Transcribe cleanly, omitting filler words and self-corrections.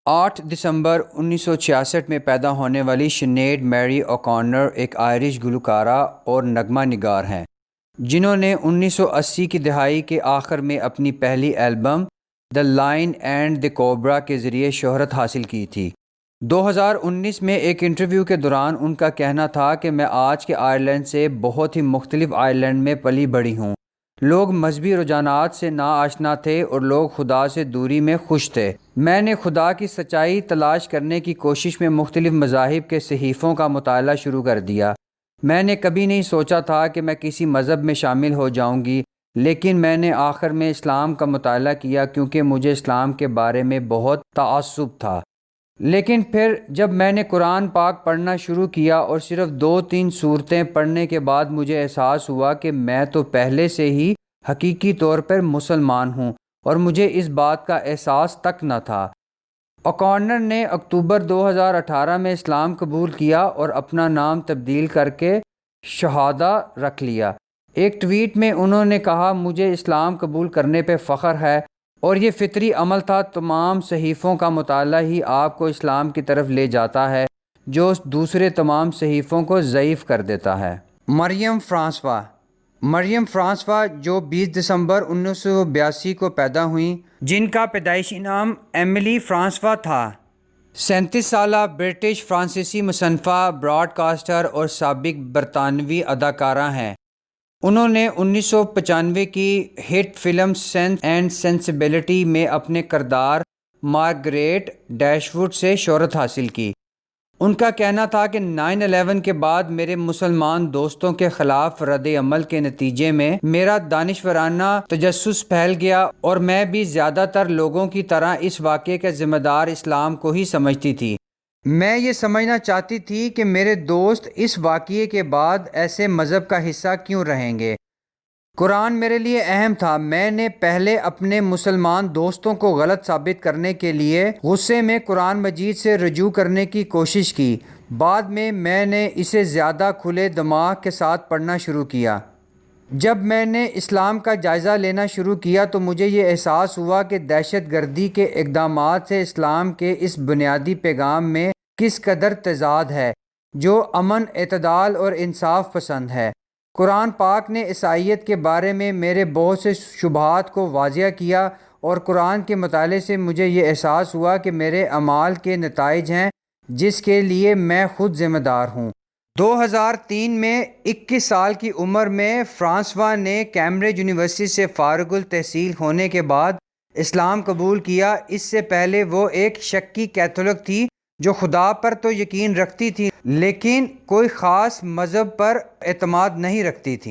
8 دسمبر 1966 میں پیدا ہونے والی شنیڈ میری اوکونر ایک آئرش گلوکارہ اور نغمہ نگار ہیں جنہوں نے 1980 کی دہائی کے آخر میں اپنی پہلی album the line and the cobra کے ذریعے شہرت حاصل کی تھی۔ 2019 میں ایک انٹرویو کے دوران ان کا کہنا تھا کہ میں آج کے آئرلینڈ سے بہت ہی مختلف آئرلینڈ میں پلی بڑھی ہوں۔ لوگ مذہبی رجحانات سے ناآشنا تھے اور لوگ خدا سے دوری میں خوش تھے۔ میں نے خدا کی سچائی تلاش کرنے کی کوشش میں مختلف مذاہب کے صحیفوں کا مطالعہ شروع کر دیا۔ میں نے کبھی نہیں سوچا تھا کہ میں کسی مذہب میں شامل ہو جاؤں گی، لیکن میں نے آخر میں اسلام کا مطالعہ کیا کیونکہ مجھے اسلام کے بارے میں بہت تعصب تھا۔ لیکن پھر جب میں نے قرآن پاک پڑھنا شروع کیا اور صرف 2-3 سورتیں پڑھنے کے بعد مجھے احساس ہوا کہ میں تو پہلے سے ہی حقیقی طور پر مسلمان ہوں اور مجھے اس بات کا احساس تک نہ تھا۔ اوکونر نے اکتوبر 2018 میں اسلام قبول کیا اور اپنا نام تبدیل کر کے شہادہ رکھ لیا۔ ایک ٹویٹ میں انہوں نے کہا، مجھے اسلام قبول کرنے پہ فخر ہے اور یہ فطری عمل تھا۔ تمام صحیفوں کا مطالعہ ہی آپ کو اسلام کی طرف لے جاتا ہے جو دوسرے تمام صحیفوں کو ضعیف کر دیتا ہے۔ مریم فرانسوا جو 20 دسمبر 1982 کو پیدا ہوئیں، جن کا پیدائشی نام ایملی فرانسوا تھا، 37 سالہ برٹش فرانسیسی مصنفہ، براڈ کاسٹر اور سابق برطانوی اداکارہ ہیں۔ انہوں نے 1995 کی hit film sense and sensibility میں اپنے کردار مارگریٹ ڈیش ووڈ سے شہرت حاصل کی۔ ان کا کہنا تھا کہ 9/11 کے بعد میرے مسلمان دوستوں کے خلاف رد عمل کے نتیجے میں میرا دانشورانہ تجسس پھیل گیا اور میں بھی زیادہ تر لوگوں کی طرح اس واقعے کا ذمہ دار اسلام کو ہی سمجھتی تھی۔ میں یہ سمجھنا چاہتی تھی کہ میرے دوست اس واقعے کے بعد ایسے مذہب کا حصہ کیوں رہیں گے۔ قرآن میرے لیے اہم تھا۔ میں نے پہلے اپنے مسلمان دوستوں کو غلط ثابت کرنے کے لیے غصے میں قرآن مجید سے رجوع کرنے کی کوشش کی۔ بعد میں نے اسے زیادہ کھلے دماغ کے ساتھ پڑھنا شروع کیا۔ جب میں نے اسلام کا جائزہ لینا شروع کیا تو مجھے یہ احساس ہوا کہ دہشت گردی کے اقدامات سے اسلام کے اس بنیادی پیغام میں کس قدر تضاد ہے جو امن، اعتدال اور انصاف پسند ہے۔ قرآن پاک نے عیسائیت کے بارے میں میرے بہت سے شبہات کو واضح کیا اور قرآن کے مطالعے سے مجھے یہ احساس ہوا کہ میرے اعمال کے نتائج ہیں جس کے لیے میں خود ذمہ دار ہوں۔ 2003 میں 21 سال کی عمر میں فرانسوا نے کیمبرج یونیورسٹی سے فارغ التحصیل ہونے کے بعد اسلام قبول کیا۔ اس سے پہلے وہ ایک شکی کیتھولک تھی جو خدا پر تو یقین رکھتی تھی لیکن کوئی خاص مذہب پر اعتماد نہیں رکھتی تھی۔